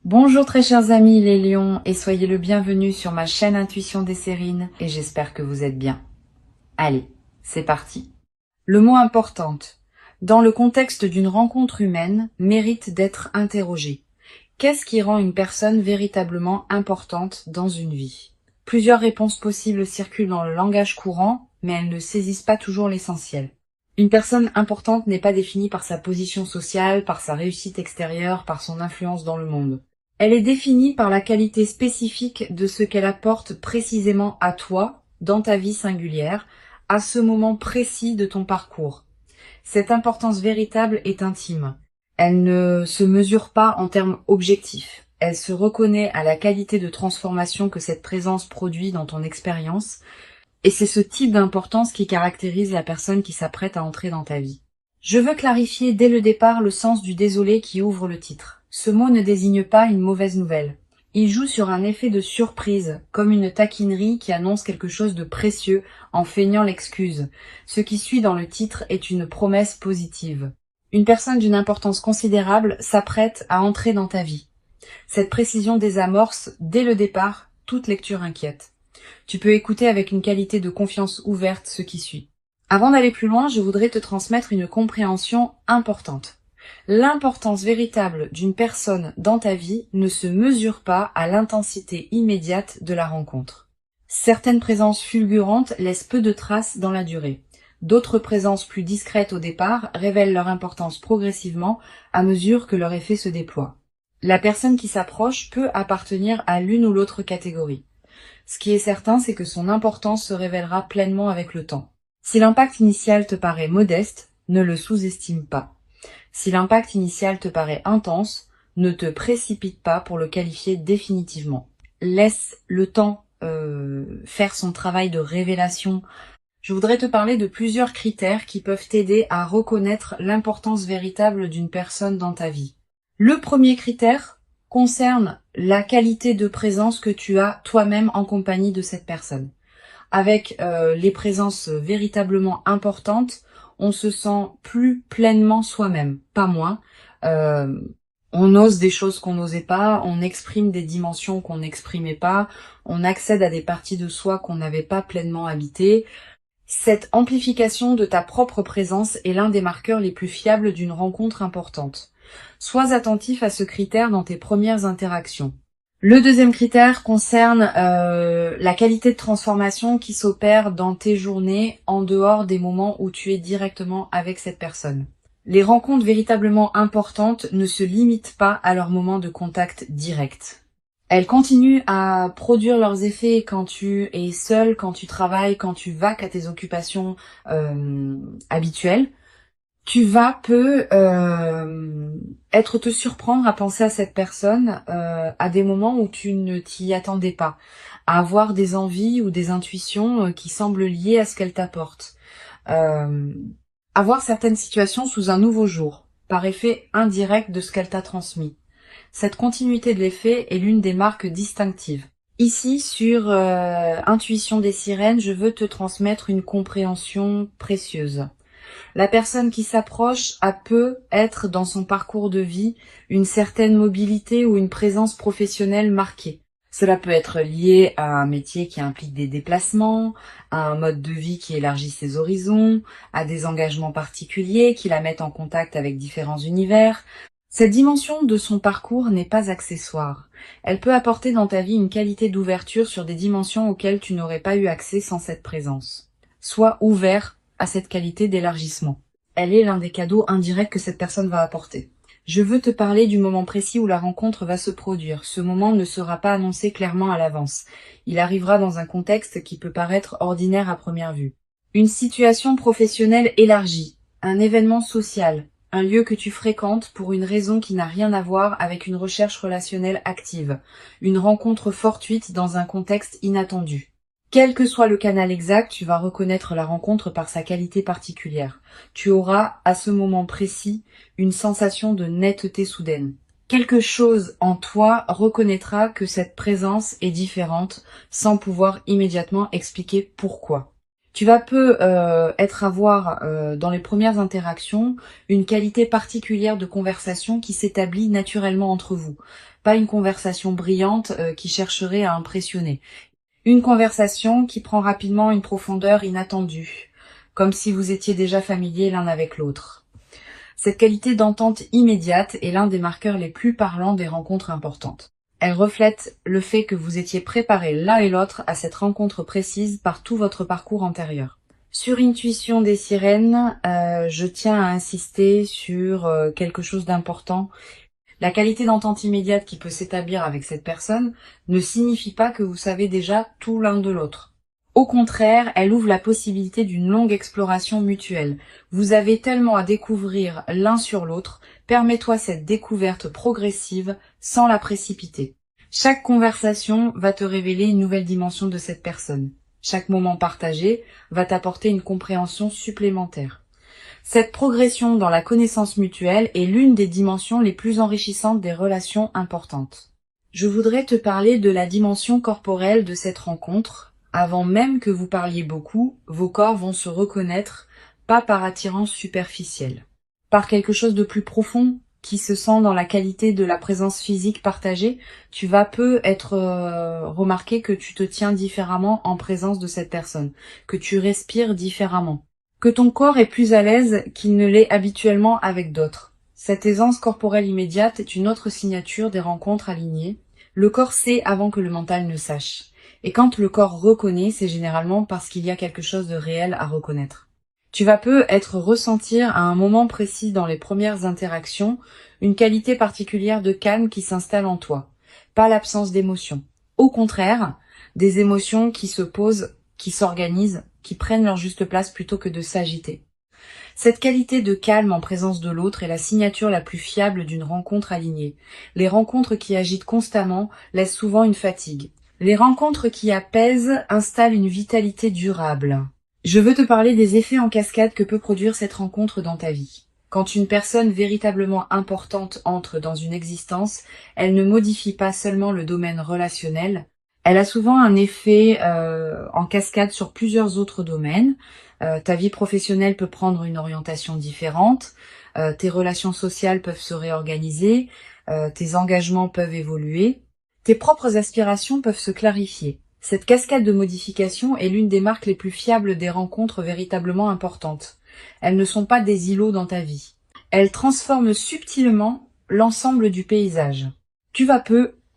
Bonjour très chers amis les lions et soyez le bienvenu sur ma chaîne Intuition des Sérines et j'espère que vous êtes bien. Allez, c'est parti. Le mot importante, dans le contexte d'une rencontre humaine, mérite d'être interrogé. Qu'est-ce qui rend une personne véritablement importante dans une vie? Plusieurs réponses possibles circulent dans le langage courant, mais elles ne saisissent pas toujours l'essentiel. Une personne importante n'est pas définie par sa position sociale, par sa réussite extérieure, par son influence dans le monde. Elle est définie par la qualité spécifique de ce qu'elle apporte précisément à toi, dans ta vie singulière, à ce moment précis de ton parcours. Cette importance véritable est intime. Elle ne se mesure pas en termes objectifs. Elle se reconnaît à la qualité de transformation que cette présence produit dans ton expérience, et c'est ce type d'importance qui caractérise la personne qui s'apprête à entrer dans ta vie. Je veux clarifier dès le départ le sens du désolé qui ouvre le titre. Ce mot ne désigne pas une mauvaise nouvelle. Il joue sur un effet de surprise, comme une taquinerie qui annonce quelque chose de précieux en feignant l'excuse. Ce qui suit dans le titre est une promesse positive. Une personne d'une importance considérable s'apprête à entrer dans ta vie. Cette précision désamorce, dès le départ, toute lecture inquiète. Tu peux écouter avec une qualité de confiance ouverte ce qui suit. Avant d'aller plus loin, je voudrais te transmettre une compréhension importante. L'importance véritable d'une personne dans ta vie ne se mesure pas à l'intensité immédiate de la rencontre. Certaines présences fulgurantes laissent peu de traces dans la durée. D'autres présences plus discrètes au départ révèlent leur importance progressivement à mesure que leur effet se déploie. La personne qui s'approche peut appartenir à l'une ou l'autre catégorie. Ce qui est certain, c'est que son importance se révélera pleinement avec le temps. Si l'impact initial te paraît modeste, ne le sous-estime pas. Si l'impact initial te paraît intense, ne te précipite pas pour le qualifier définitivement. Laisse le temps faire son travail de révélation. Je voudrais te parler de plusieurs critères qui peuvent t'aider à reconnaître l'importance véritable d'une personne dans ta vie. Le premier critère concerne la qualité de présence que tu as toi-même en compagnie de cette personne. Avec les présences véritablement importantes, on se sent plus pleinement soi-même, pas moins. On ose des choses qu'on n'osait pas, on exprime des dimensions qu'on n'exprimait pas, on accède à des parties de soi qu'on n'avait pas pleinement habitées. Cette amplification de ta propre présence est l'un des marqueurs les plus fiables d'une rencontre importante. Sois attentif à ce critère dans tes premières interactions. Le deuxième critère concerne la qualité de transformation qui s'opère dans tes journées en dehors des moments où tu es directement avec cette personne. Les rencontres véritablement importantes ne se limitent pas à leur moment de contact direct. Elles continuent à produire leurs effets quand tu es seul, quand tu travailles, quand tu vaques à tes occupations habituelles. Tu vas être te surprendre à penser à cette personne à des moments où tu ne t'y attendais pas, à avoir des envies ou des intuitions qui semblent liées à ce qu'elle t'apporte, à voir certaines situations sous un nouveau jour, par effet indirect de ce qu'elle t'a transmis. Cette continuité de l'effet est l'une des marques distinctives. Ici, sur Intuition des Sirènes, je veux te transmettre une compréhension précieuse. La personne qui s'approche peut être dans son parcours de vie une certaine mobilité ou une présence professionnelle marquée. Cela peut être lié à un métier qui implique des déplacements, à un mode de vie qui élargit ses horizons, à des engagements particuliers qui la mettent en contact avec différents univers. Cette dimension de son parcours n'est pas accessoire. Elle peut apporter dans ta vie une qualité d'ouverture sur des dimensions auxquelles tu n'aurais pas eu accès sans cette présence. Sois ouvert à cette qualité d'élargissement. Elle est l'un des cadeaux indirects que cette personne va apporter. Je veux te parler du moment précis où la rencontre va se produire. Ce moment ne sera pas annoncé clairement à l'avance. Il arrivera dans un contexte qui peut paraître ordinaire à première vue. Une situation professionnelle élargie, un événement social, un lieu que tu fréquentes pour une raison qui n'a rien à voir avec une recherche relationnelle active, une rencontre fortuite dans un contexte inattendu. Quel que soit le canal exact, tu vas reconnaître la rencontre par sa qualité particulière. Tu auras, à ce moment précis, une sensation de netteté soudaine. Quelque chose en toi reconnaîtra que cette présence est différente sans pouvoir immédiatement expliquer pourquoi. Tu vas avoir dans les premières interactions une qualité particulière de conversation qui s'établit naturellement entre vous. Pas une conversation brillante qui chercherait à impressionner. Une conversation qui prend rapidement une profondeur inattendue, comme si vous étiez déjà familiers l'un avec l'autre. Cette qualité d'entente immédiate est l'un des marqueurs les plus parlants des rencontres importantes. Elle reflète le fait que vous étiez préparés l'un et l'autre à cette rencontre précise par tout votre parcours antérieur. Sur Intuition des sirènes, je tiens à insister sur quelque chose d'important. La qualité d'entente immédiate qui peut s'établir avec cette personne ne signifie pas que vous savez déjà tout l'un de l'autre. Au contraire, elle ouvre la possibilité d'une longue exploration mutuelle. Vous avez tellement à découvrir l'un sur l'autre, permets-toi cette découverte progressive sans la précipiter. Chaque conversation va te révéler une nouvelle dimension de cette personne. Chaque moment partagé va t'apporter une compréhension supplémentaire. Cette progression dans la connaissance mutuelle est l'une des dimensions les plus enrichissantes des relations importantes. Je voudrais te parler de la dimension corporelle de cette rencontre. Avant même que vous parliez beaucoup, vos corps vont se reconnaître, pas par attirance superficielle, par quelque chose de plus profond qui se sent dans la qualité de la présence physique partagée. Tu vas être remarquer que tu te tiens différemment en présence de cette personne, que tu respires différemment, que ton corps est plus à l'aise qu'il ne l'est habituellement avec d'autres. Cette aisance corporelle immédiate est une autre signature des rencontres alignées. Le corps sait avant que le mental ne sache. Et quand le corps reconnaît, c'est généralement parce qu'il y a quelque chose de réel à reconnaître. Tu vas ressentir à un moment précis dans les premières interactions une qualité particulière de calme qui s'installe en toi. Pas l'absence d'émotions. Au contraire, des émotions qui se posent, qui s'organisent, qui prennent leur juste place plutôt que de s'agiter. Cette qualité de calme en présence de l'autre est la signature la plus fiable d'une rencontre alignée. Les rencontres qui agitent constamment laissent souvent une fatigue. Les rencontres qui apaisent installent une vitalité durable. Je veux te parler des effets en cascade que peut produire cette rencontre dans ta vie. Quand une personne véritablement importante entre dans une existence, elle ne modifie pas seulement le domaine relationnel, elle a souvent un effet en cascade sur plusieurs autres domaines. Ta vie professionnelle peut prendre une orientation différente, tes relations sociales peuvent se réorganiser, tes engagements peuvent évoluer, tes propres aspirations peuvent se clarifier. Cette cascade de modifications est l'une des marques les plus fiables des rencontres véritablement importantes. Elles ne sont pas des îlots dans ta vie. Elles transforment subtilement l'ensemble du paysage. Tu vas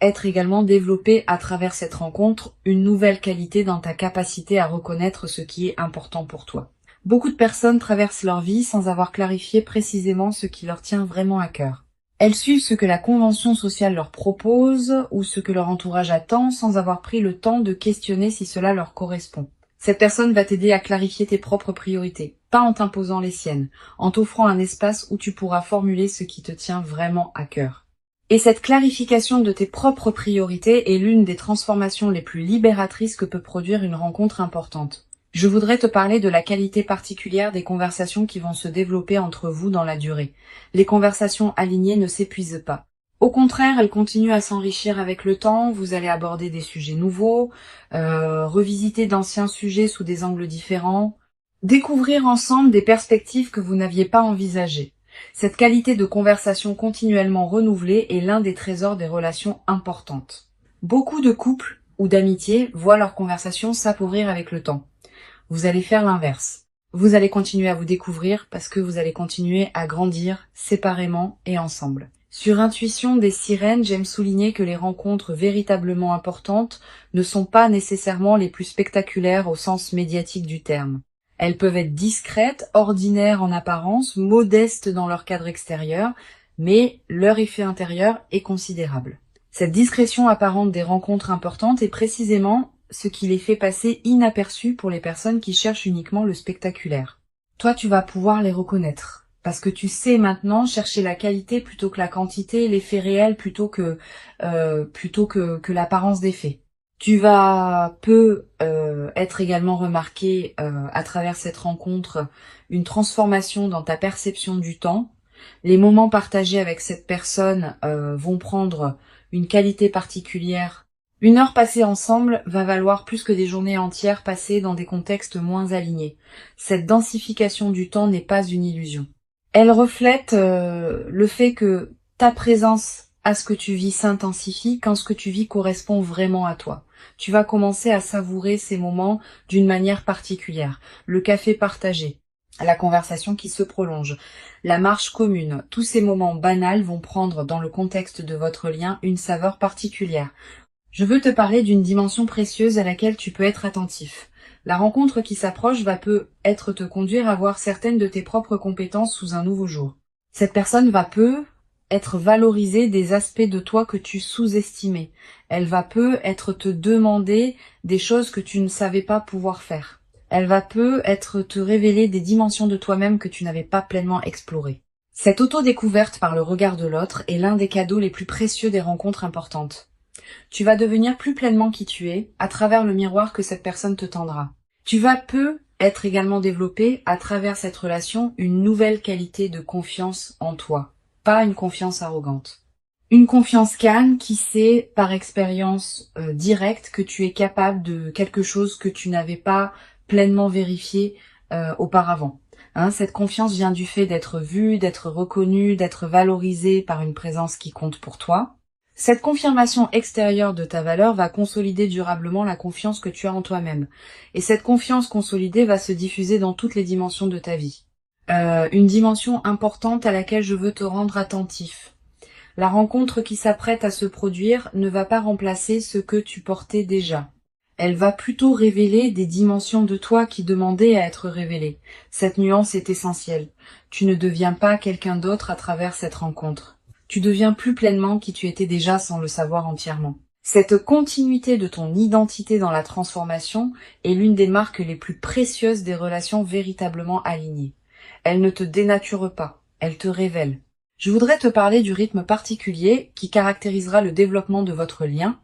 être également développé à travers cette rencontre une nouvelle qualité dans ta capacité à reconnaître ce qui est important pour toi. Beaucoup de personnes traversent leur vie sans avoir clarifié précisément ce qui leur tient vraiment à cœur. Elles suivent ce que la convention sociale leur propose ou ce que leur entourage attend sans avoir pris le temps de questionner si cela leur correspond. Cette personne va t'aider à clarifier tes propres priorités, pas en t'imposant les siennes, en t'offrant un espace où tu pourras formuler ce qui te tient vraiment à cœur. Et cette clarification de tes propres priorités est l'une des transformations les plus libératrices que peut produire une rencontre importante. Je voudrais te parler de la qualité particulière des conversations qui vont se développer entre vous dans la durée. Les conversations alignées ne s'épuisent pas. Au contraire, elles continuent à s'enrichir avec le temps, vous allez aborder des sujets nouveaux, revisiter d'anciens sujets sous des angles différents, découvrir ensemble des perspectives que vous n'aviez pas envisagées. Cette qualité de conversation continuellement renouvelée est l'un des trésors des relations importantes. Beaucoup de couples ou d'amitiés voient leur conversation s'appauvrir avec le temps. Vous allez faire l'inverse. Vous allez continuer à vous découvrir parce que vous allez continuer à grandir séparément et ensemble. Sur Intuition des sirènes, j'aime souligner que les rencontres véritablement importantes ne sont pas nécessairement les plus spectaculaires au sens médiatique du terme. Elles peuvent être discrètes, ordinaires en apparence, modestes dans leur cadre extérieur, mais leur effet intérieur est considérable. Cette discrétion apparente des rencontres importantes est précisément ce qui les fait passer inaperçus pour les personnes qui cherchent uniquement le spectaculaire. Toi, tu vas pouvoir les reconnaître, parce que tu sais maintenant chercher la qualité plutôt que la quantité, l'effet réel plutôt que l'apparence des faits. Tu vas être également remarqué à travers cette rencontre une transformation dans ta perception du temps. Les moments partagés avec cette personne vont prendre une qualité particulière, Une heure passée ensemble va valoir plus que des journées entières passées dans des contextes moins alignés. Cette densification du temps n'est pas une illusion. Elle reflète le fait que ta présence à ce que tu vis s'intensifie quand ce que tu vis correspond vraiment à toi. Tu vas commencer à savourer ces moments d'une manière particulière. Le café partagé, la conversation qui se prolonge, la marche commune, tous ces moments banals vont prendre dans le contexte de votre lien une saveur particulière. Je veux te parler d'une dimension précieuse à laquelle tu peux être attentif. La rencontre qui s'approche va peut-être te conduire à voir certaines de tes propres compétences sous un nouveau jour. Cette personne va être valorisée des aspects de toi que tu sous-estimais. Elle va être te demander des choses que tu ne savais pas pouvoir faire. Elle va être te révéler des dimensions de toi-même que tu n'avais pas pleinement explorées. Cette auto-découverte par le regard de l'autre est l'un des cadeaux les plus précieux des rencontres importantes. Tu vas devenir plus pleinement qui tu es à travers le miroir que cette personne te tendra. Tu vas être également développé à travers cette relation une nouvelle qualité de confiance en toi, pas une confiance arrogante. Une confiance calme qui sait par expérience directe que tu es capable de quelque chose que tu n'avais pas pleinement vérifié auparavant. Cette confiance vient du fait d'être vu, d'être reconnu, d'être valorisé par une présence qui compte pour toi. Cette confirmation extérieure de ta valeur va consolider durablement la confiance que tu as en toi-même. Et cette confiance consolidée va se diffuser dans toutes les dimensions de ta vie. Une dimension importante à laquelle je veux te rendre attentif. La rencontre qui s'apprête à se produire ne va pas remplacer ce que tu portais déjà. Elle va plutôt révéler des dimensions de toi qui demandaient à être révélées. Cette nuance est essentielle. Tu ne deviens pas quelqu'un d'autre à travers cette rencontre. Tu deviens plus pleinement qui tu étais déjà sans le savoir entièrement. Cette continuité de ton identité dans la transformation est l'une des marques les plus précieuses des relations véritablement alignées. Elle ne te dénature pas, elle te révèle. Je voudrais te parler du rythme particulier qui caractérisera le développement de votre lien.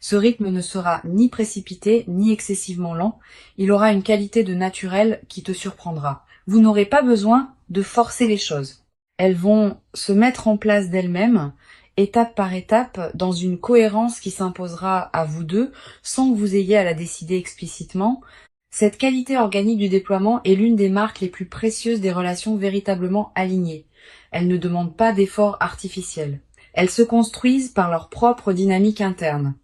Ce rythme ne sera ni précipité, ni excessivement lent. Il aura une qualité de naturel qui te surprendra. Vous n'aurez pas besoin de forcer les choses. Elles vont se mettre en place d'elles-mêmes, étape par étape, dans une cohérence qui s'imposera à vous deux, sans que vous ayez à la décider explicitement. Cette qualité organique du déploiement est l'une des marques les plus précieuses des relations véritablement alignées. Elles ne demandent pas d'efforts artificiels. Elles se construisent par leur propre dynamique interne.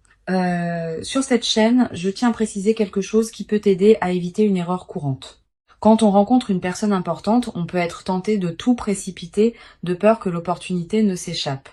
Sur cette chaîne, je tiens à préciser quelque chose qui peut t'aider à éviter une erreur courante. Quand on rencontre une personne importante, on peut être tenté de tout précipiter de peur que l'opportunité ne s'échappe.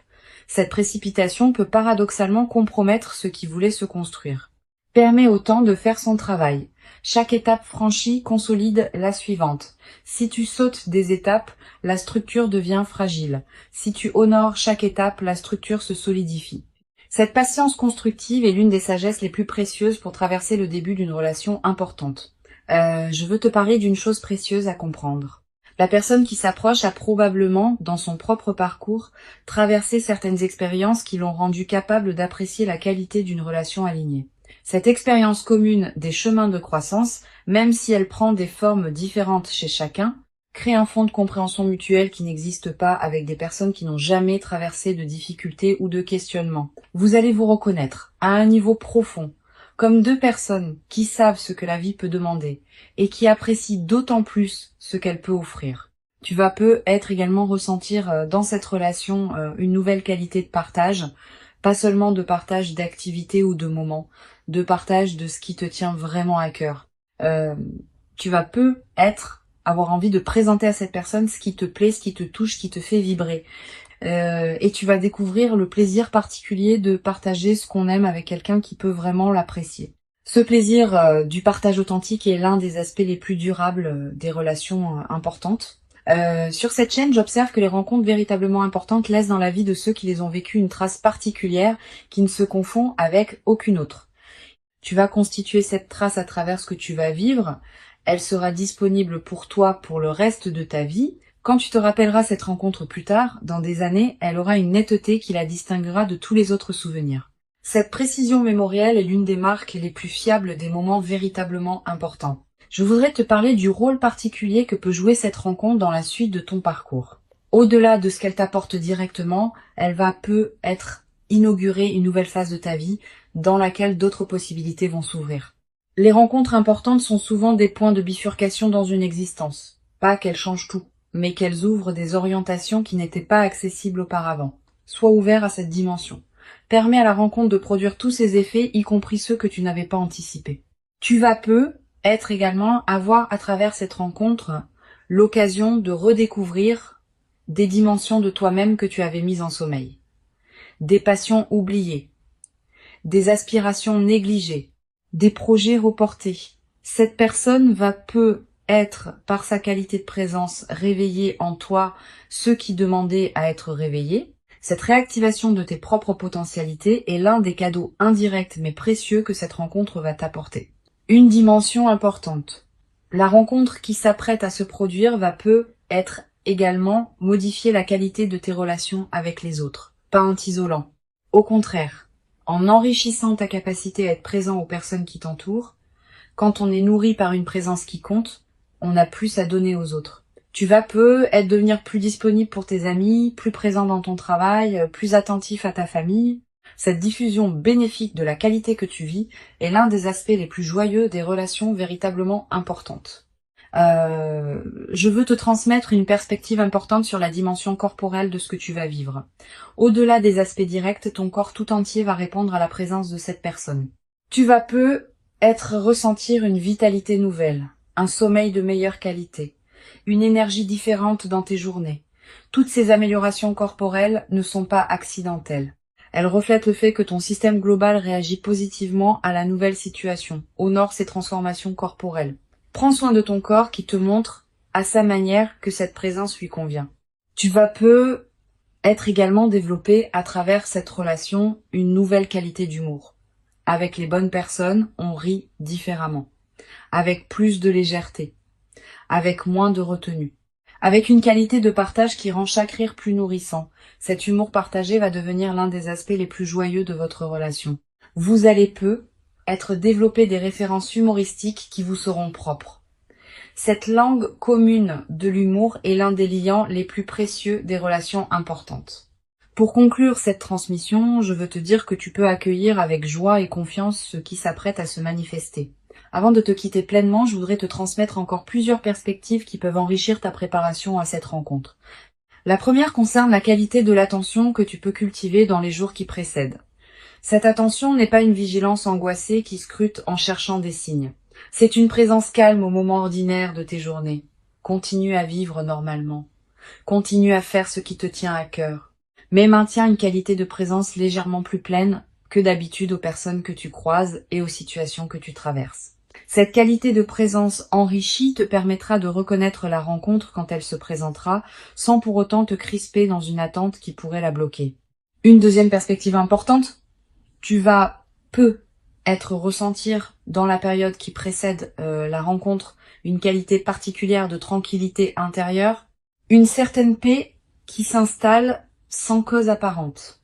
Cette précipitation peut paradoxalement compromettre ce qui voulait se construire. Permet au temps de faire son travail. Chaque étape franchie consolide la suivante. Si tu sautes des étapes, la structure devient fragile. Si tu honores chaque étape, la structure se solidifie. Cette patience constructive est l'une des sagesses les plus précieuses pour traverser le début d'une relation importante. Je veux te parler d'une chose précieuse à comprendre. La personne qui s'approche a probablement, dans son propre parcours, traversé certaines expériences qui l'ont rendu capable d'apprécier la qualité d'une relation alignée. Cette expérience commune des chemins de croissance, même si elle prend des formes différentes chez chacun, crée un fond de compréhension mutuelle qui n'existe pas avec des personnes qui n'ont jamais traversé de difficultés ou de questionnements. Vous allez vous reconnaître, à un niveau profond, comme deux personnes qui savent ce que la vie peut demander et qui apprécient d'autant plus ce qu'elle peut offrir. Tu vas peut-être également ressentir dans cette relation une nouvelle qualité de partage, pas seulement de partage d'activités ou de moments, de partage de ce qui te tient vraiment à cœur. Tu vas peut-être avoir envie de présenter à cette personne ce qui te plaît, ce qui te touche, ce qui te fait vibrer. Et tu vas découvrir le plaisir particulier de partager ce qu'on aime avec quelqu'un qui peut vraiment l'apprécier. Ce plaisir du partage authentique est l'un des aspects les plus durables des relations importantes. Sur cette chaîne, j'observe que les rencontres véritablement importantes laissent dans la vie de ceux qui les ont vécues une trace particulière qui ne se confond avec aucune autre. Tu vas constituer cette trace à travers ce que tu vas vivre. Elle sera disponible pour toi pour le reste de ta vie. Quand tu te rappelleras cette rencontre plus tard, dans des années, elle aura une netteté qui la distinguera de tous les autres souvenirs. Cette précision mémorielle est l'une des marques les plus fiables des moments véritablement importants. Je voudrais te parler du rôle particulier que peut jouer cette rencontre dans la suite de ton parcours. Au-delà de ce qu'elle t'apporte directement, elle va être inaugurer une nouvelle phase de ta vie dans laquelle d'autres possibilités vont s'ouvrir. Les rencontres importantes sont souvent des points de bifurcation dans une existence. Pas qu'elles changent tout, mais qu'elles ouvrent des orientations qui n'étaient pas accessibles auparavant. Sois ouvert à cette dimension. Permets à la rencontre de produire tous ses effets, y compris ceux que tu n'avais pas anticipés. Tu vas être également avoir à travers cette rencontre l'occasion de redécouvrir des dimensions de toi-même que tu avais mises en sommeil, des passions oubliées, des aspirations négligées, des projets reportés. Cette personne va être, par sa qualité de présence, réveiller en toi ceux qui demandaient à être réveillés. Cette réactivation de tes propres potentialités est l'un des cadeaux indirects mais précieux que cette rencontre va t'apporter. Une dimension importante. La rencontre qui s'apprête à se produire va être également modifier la qualité de tes relations avec les autres, pas en t'isolant. Au contraire, en enrichissant ta capacité à être présent aux personnes qui t'entourent, quand on est nourri par une présence qui compte, on a plus à donner aux autres. Tu vas devenir plus disponible pour tes amis, plus présent dans ton travail, plus attentif à ta famille. Cette diffusion bénéfique de la qualité que tu vis est l'un des aspects les plus joyeux des relations véritablement importantes. Je veux te transmettre une perspective importante sur la dimension corporelle de ce que tu vas vivre. Au-delà des aspects directs, ton corps tout entier va répondre à la présence de cette personne. Tu vas ressentir une vitalité nouvelle, un sommeil de meilleure qualité, une énergie différente dans tes journées. Toutes ces améliorations corporelles ne sont pas accidentelles. Elles reflètent le fait que ton système global réagit positivement à la nouvelle situation, honore ses transformations corporelles. Prends soin de ton corps qui te montre, à sa manière, que cette présence lui convient. Tu vas être également développé à travers cette relation une nouvelle qualité d'humour. Avec les bonnes personnes, on rit différemment, avec plus de légèreté, avec moins de retenue, avec une qualité de partage qui rend chaque rire plus nourrissant. Cet humour partagé va devenir l'un des aspects les plus joyeux de votre relation. Vous allez être développé des références humoristiques qui vous seront propres. Cette langue commune de l'humour est l'un des liants les plus précieux des relations importantes. Pour conclure cette transmission, je veux te dire que tu peux accueillir avec joie et confiance ce qui s'apprête à se manifester. Avant de te quitter pleinement, je voudrais te transmettre encore plusieurs perspectives qui peuvent enrichir ta préparation à cette rencontre. La première concerne la qualité de l'attention que tu peux cultiver dans les jours qui précèdent. Cette attention n'est pas une vigilance angoissée qui scrute en cherchant des signes. C'est une présence calme au moment ordinaire de tes journées. Continue à vivre normalement. Continue à faire ce qui te tient à cœur. Mais maintiens une qualité de présence légèrement plus pleine que d'habitude aux personnes que tu croises et aux situations que tu traverses. Cette qualité de présence enrichie te permettra de reconnaître la rencontre quand elle se présentera, sans pour autant te crisper dans une attente qui pourrait la bloquer. Une deuxième perspective importante, tu vas ressentir dans la période qui précède la rencontre une qualité particulière de tranquillité intérieure, une certaine paix qui s'installe sans cause apparente,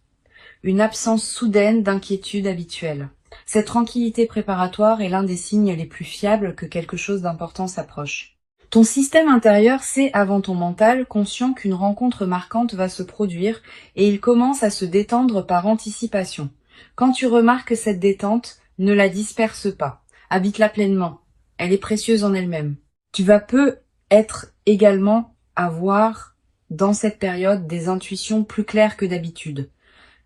une absence soudaine d'inquiétude habituelle. Cette tranquillité préparatoire est l'un des signes les plus fiables que quelque chose d'important s'approche. Ton système intérieur sait avant ton mental, conscient qu'une rencontre marquante va se produire et il commence à se détendre par anticipation. Quand tu remarques cette détente, ne la disperse pas. Habite-la pleinement. Elle est précieuse en elle-même. Tu vas être également avoir dans cette période des intuitions plus claires que d'habitude.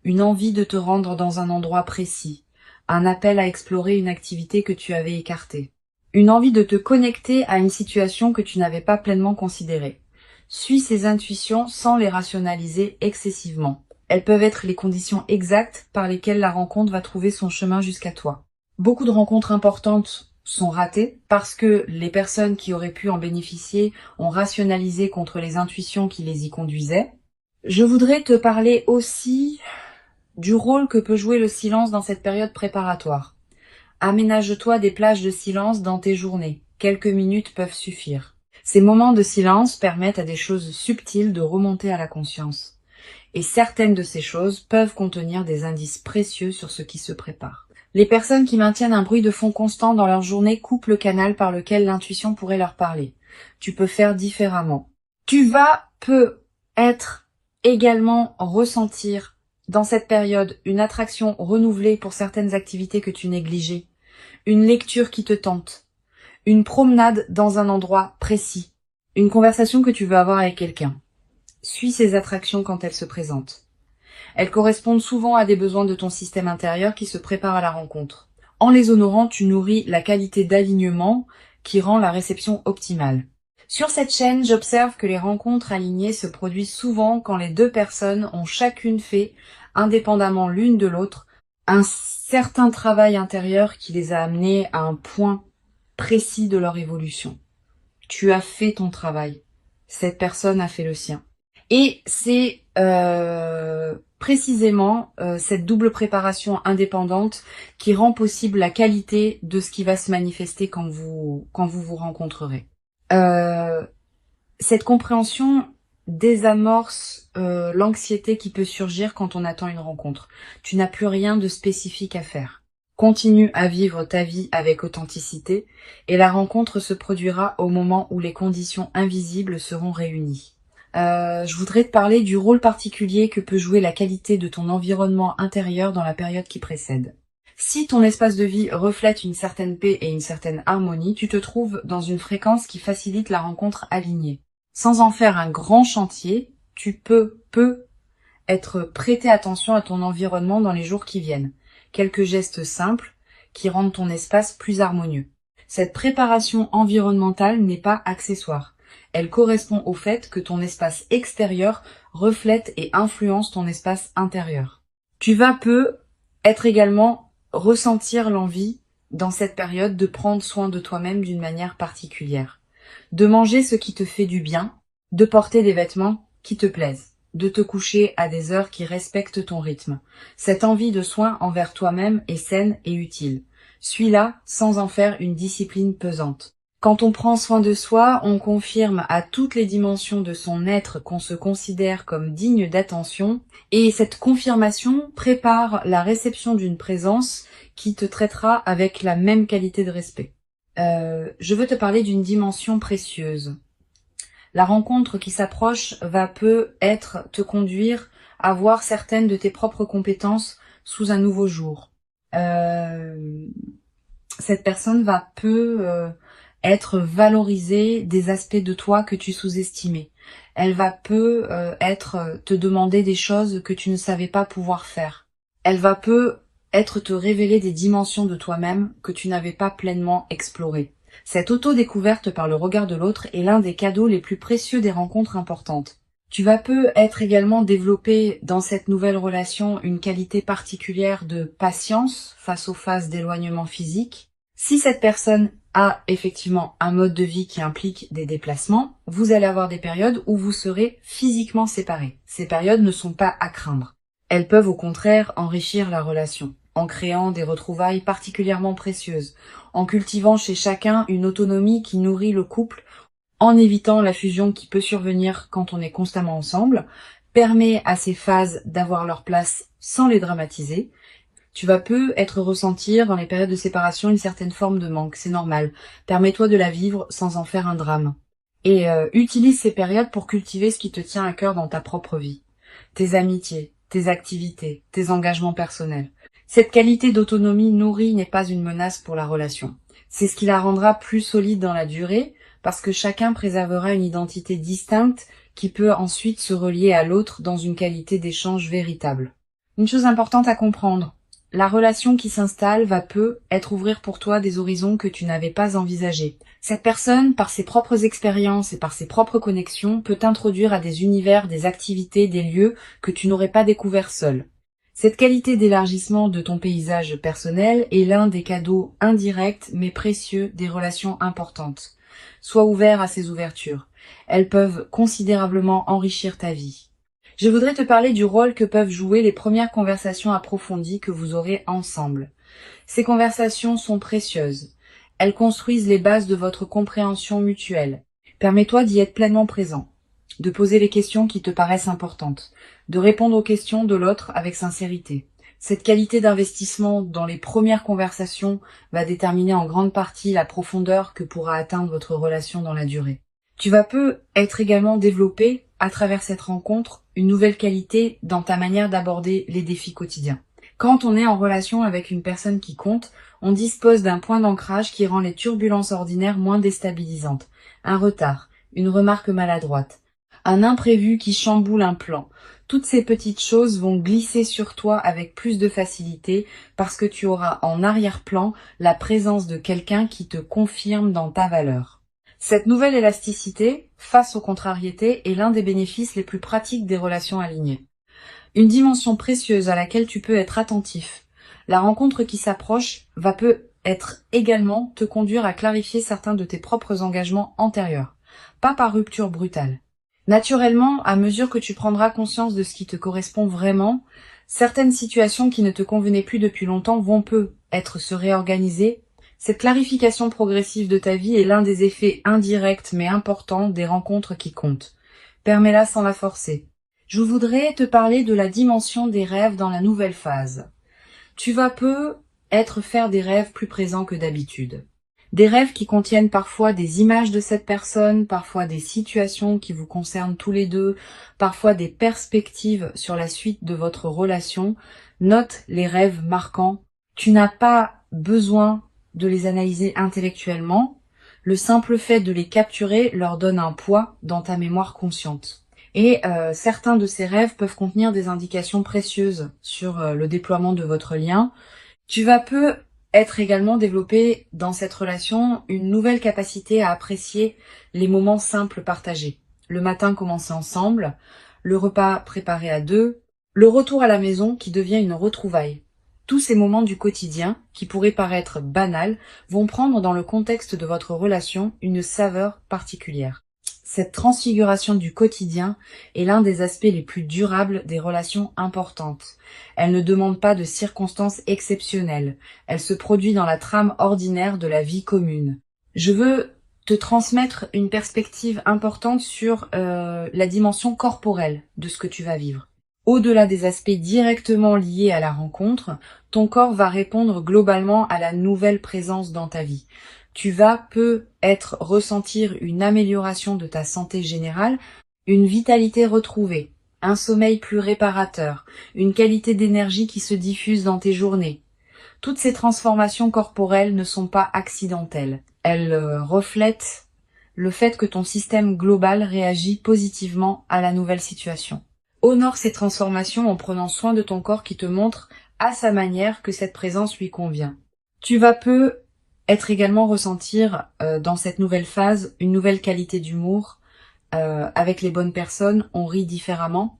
Une envie de te rendre dans un endroit précis. Un appel à explorer une activité que tu avais écartée. Une envie de te connecter à une situation que tu n'avais pas pleinement considérée. Suis ces intuitions sans les rationaliser excessivement. Elles peuvent être les conditions exactes par lesquelles la rencontre va trouver son chemin jusqu'à toi. Beaucoup de rencontres importantes sont ratées parce que les personnes qui auraient pu en bénéficier ont rationalisé contre les intuitions qui les y conduisaient. Je voudrais te parler aussi du rôle que peut jouer le silence dans cette période préparatoire. Aménage-toi des plages de silence dans tes journées. Quelques minutes peuvent suffire. Ces moments de silence permettent à des choses subtiles de remonter à la conscience. Et certaines de ces choses peuvent contenir des indices précieux sur ce qui se prépare. Les personnes qui maintiennent un bruit de fond constant dans leur journée coupent le canal par lequel l'intuition pourrait leur parler. Tu peux faire différemment. Tu vas être également ressentir dans cette période une attraction renouvelée pour certaines activités que tu négligeais, une lecture qui te tente, une promenade dans un endroit précis, une conversation que tu veux avoir avec quelqu'un. Suis ces attractions quand elles se présentent. Elles correspondent souvent à des besoins de ton système intérieur qui se prépare à la rencontre. En les honorant, tu nourris la qualité d'alignement qui rend la réception optimale. Sur cette chaîne, j'observe que les rencontres alignées se produisent souvent quand les deux personnes ont chacune fait, indépendamment l'une de l'autre, un certain travail intérieur qui les a amenés à un point précis de leur évolution. Tu as fait ton travail. Cette personne a fait le sien. Et c'est précisément cette double préparation indépendante qui rend possible la qualité de ce qui va se manifester quand vous vous rencontrerez. Cette compréhension désamorce l'anxiété qui peut surgir quand on attend une rencontre. Tu n'as plus rien de spécifique à faire. Continue à vivre ta vie avec authenticité et la rencontre se produira au moment où les conditions invisibles seront réunies. Je voudrais te parler du rôle particulier que peut jouer la qualité de ton environnement intérieur dans la période qui précède. Si ton espace de vie reflète une certaine paix et une certaine harmonie, tu te trouves dans une fréquence qui facilite la rencontre alignée. Sans en faire un grand chantier, tu peux être prêter attention à ton environnement dans les jours qui viennent. Quelques gestes simples qui rendent ton espace plus harmonieux. Cette préparation environnementale n'est pas accessoire. Elle correspond au fait que ton espace extérieur reflète et influence ton espace intérieur. Tu vas être également ressentir l'envie dans cette période de prendre soin de toi-même d'une manière particulière, de manger ce qui te fait du bien, de porter des vêtements qui te plaisent, de te coucher à des heures qui respectent ton rythme. Cette envie de soin envers toi-même est saine et utile. Suis-la sans en faire une discipline pesante. Quand on prend soin de soi, on confirme à toutes les dimensions de son être qu'on se considère comme digne d'attention, et cette confirmation prépare la réception d'une présence qui te traitera avec la même qualité de respect. Je veux te parler d'une dimension précieuse. La rencontre qui s'approche va peut-être te conduire à voir certaines de tes propres compétences sous un nouveau jour. Cette personne va être valorisée des aspects de toi que tu sous-estimais. Elle va te demander des choses que tu ne savais pas pouvoir faire. Elle va te révéler des dimensions de toi-même que tu n'avais pas pleinement explorées. Cette auto-découverte par le regard de l'autre est l'un des cadeaux les plus précieux des rencontres importantes. Tu vas être également développer dans cette nouvelle relation une qualité particulière de patience face aux phases d'éloignement physique. Si cette personne a effectivement un mode de vie qui implique des déplacements, vous allez avoir des périodes où vous serez physiquement séparés. Ces périodes ne sont pas à craindre. Elles peuvent au contraire enrichir la relation, en créant des retrouvailles particulièrement précieuses, en cultivant chez chacun une autonomie qui nourrit le couple, en évitant la fusion qui peut survenir quand on est constamment ensemble, permet à ces phases d'avoir leur place sans les dramatiser. Tu vas ressentir dans les périodes de séparation une certaine forme de manque, c'est normal. Permets-toi de la vivre sans en faire un drame. Et utilise ces périodes pour cultiver ce qui te tient à cœur dans ta propre vie. Tes amitiés, tes activités, tes engagements personnels. Cette qualité d'autonomie nourrie n'est pas une menace pour la relation. C'est ce qui la rendra plus solide dans la durée, parce que chacun préservera une identité distincte qui peut ensuite se relier à l'autre dans une qualité d'échange véritable. Une chose importante à comprendre. La relation qui s'installe va être ouvrir pour toi des horizons que tu n'avais pas envisagés. Cette personne, par ses propres expériences et par ses propres connexions, peut t'introduire à des univers, des activités, des lieux que tu n'aurais pas découverts seul. Cette qualité d'élargissement de ton paysage personnel est l'un des cadeaux indirects mais précieux des relations importantes. Sois ouvert à ces ouvertures. Elles peuvent considérablement enrichir ta vie. Je voudrais te parler du rôle que peuvent jouer les premières conversations approfondies que vous aurez ensemble. Ces conversations sont précieuses. Elles construisent les bases de votre compréhension mutuelle. Permets-toi d'y être pleinement présent, de poser les questions qui te paraissent importantes, de répondre aux questions de l'autre avec sincérité. Cette qualité d'investissement dans les premières conversations va déterminer en grande partie la profondeur que pourra atteindre votre relation dans la durée. Tu vas être également développer à travers cette rencontre, une nouvelle qualité dans ta manière d'aborder les défis quotidiens. Quand on est en relation avec une personne qui compte, on dispose d'un point d'ancrage qui rend les turbulences ordinaires moins déstabilisantes. Un retard, une remarque maladroite, un imprévu qui chamboule un plan. Toutes ces petites choses vont glisser sur toi avec plus de facilité parce que tu auras en arrière-plan la présence de quelqu'un qui te confirme dans ta valeur. Cette nouvelle élasticité, face aux contrariétés, est l'un des bénéfices les plus pratiques des relations alignées. Une dimension précieuse à laquelle tu peux être attentif. La rencontre qui s'approche peut être également te conduire à clarifier certains de tes propres engagements antérieurs, pas par rupture brutale. Naturellement, à mesure que tu prendras conscience de ce qui te correspond vraiment, certaines situations qui ne te convenaient plus depuis longtemps vont peut-être se réorganiser. Cette clarification progressive de ta vie est l'un des effets indirects mais importants des rencontres qui comptent. Permets-la sans la forcer. Je voudrais te parler de la dimension des rêves dans la nouvelle phase. Tu vas peut-être faire des rêves plus présents que d'habitude. Des rêves qui contiennent parfois des images de cette personne, parfois des situations qui vous concernent tous les deux, parfois des perspectives sur la suite de votre relation. Note les rêves marquants. Tu n'as pas besoin de les analyser intellectuellement. Le simple fait de les capturer leur donne un poids dans ta mémoire consciente. Et certains de ces rêves peuvent contenir des indications précieuses sur le déploiement de votre lien. Tu vas peut-être également développer dans cette relation une nouvelle capacité à apprécier les moments simples partagés. Le matin commencé ensemble, le repas préparé à deux, le retour à la maison qui devient une retrouvaille. Tous ces moments du quotidien, qui pourraient paraître banals, vont prendre dans le contexte de votre relation une saveur particulière. Cette transfiguration du quotidien est l'un des aspects les plus durables des relations importantes. Elle ne demande pas de circonstances exceptionnelles. Elle se produit dans la trame ordinaire de la vie commune. Je veux te transmettre une perspective importante sur la dimension corporelle de ce que tu vas vivre. Au-delà des aspects directement liés à la rencontre, ton corps va répondre globalement à la nouvelle présence dans ta vie. Tu vas peut-être ressentir une amélioration de ta santé générale, une vitalité retrouvée, un sommeil plus réparateur, une qualité d'énergie qui se diffuse dans tes journées. Toutes ces transformations corporelles ne sont pas accidentelles. Elles reflètent le fait que ton système global réagit positivement à la nouvelle situation. Honore ces transformations en prenant soin de ton corps qui te montre à sa manière que cette présence lui convient. Tu vas peut-être également ressentir dans cette nouvelle phase une nouvelle qualité d'humour. Avec les bonnes personnes, on rit différemment,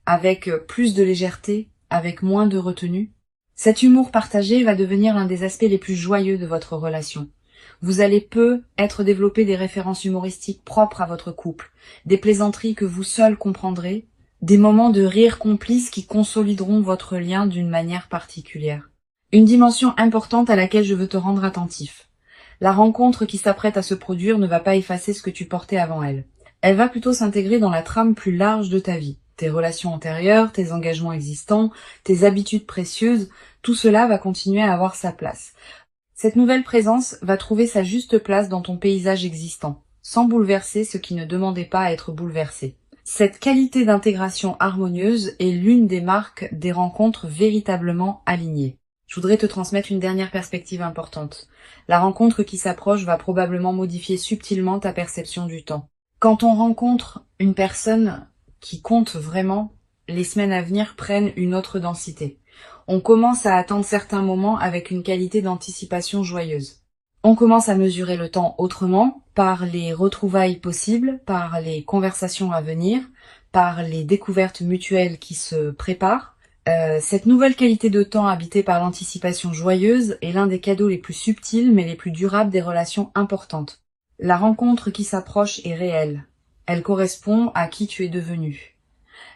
avec plus de légèreté, avec moins de retenue. Cet humour partagé va devenir l'un des aspects les plus joyeux de votre relation. Vous allez peut-être développer des références humoristiques propres à votre couple, des plaisanteries que vous seuls comprendrez, des moments de rire complices qui consolideront votre lien d'une manière particulière. Une dimension importante à laquelle je veux te rendre attentif. La rencontre qui s'apprête à se produire ne va pas effacer ce que tu portais avant elle. Elle va plutôt s'intégrer dans la trame plus large de ta vie. Tes relations antérieures, tes engagements existants, tes habitudes précieuses, tout cela va continuer à avoir sa place. Cette nouvelle présence va trouver sa juste place dans ton paysage existant, sans bouleverser ce qui ne demandait pas à être bouleversé. Cette qualité d'intégration harmonieuse est l'une des marques des rencontres véritablement alignées. Je voudrais te transmettre une dernière perspective importante. La rencontre qui s'approche va probablement modifier subtilement ta perception du temps. Quand on rencontre une personne qui compte vraiment, les semaines à venir prennent une autre densité. On commence à attendre certains moments avec une qualité d'anticipation joyeuse. On commence à mesurer le temps autrement, par les retrouvailles possibles, par les conversations à venir, par les découvertes mutuelles qui se préparent. Cette nouvelle qualité de temps habitée par l'anticipation joyeuse est l'un des cadeaux les plus subtils mais les plus durables des relations importantes. La rencontre qui s'approche est réelle. Elle correspond à qui tu es devenu.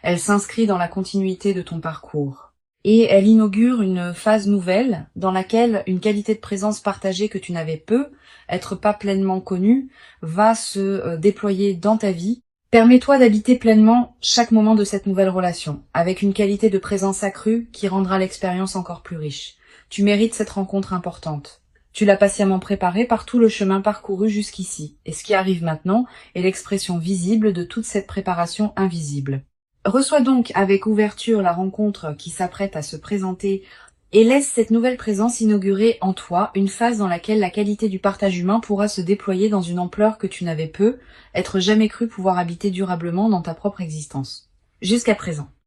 Elle s'inscrit dans la continuité de ton parcours. Et elle inaugure une phase nouvelle dans laquelle une qualité de présence partagée que tu n'avais peut-être pas pleinement connue, va se déployer dans ta vie. Permets-toi d'habiter pleinement chaque moment de cette nouvelle relation, avec une qualité de présence accrue qui rendra l'expérience encore plus riche. Tu mérites cette rencontre importante. Tu l'as patiemment préparé par tout le chemin parcouru jusqu'ici, et ce qui arrive maintenant est l'expression visible de toute cette préparation invisible. Reçois donc avec ouverture la rencontre qui s'apprête à se présenter et laisse cette nouvelle présence inaugurer en toi une phase dans laquelle la qualité du partage humain pourra se déployer dans une ampleur que tu n'avais jamais cru pouvoir habiter durablement dans ta propre existence. Jusqu'à présent.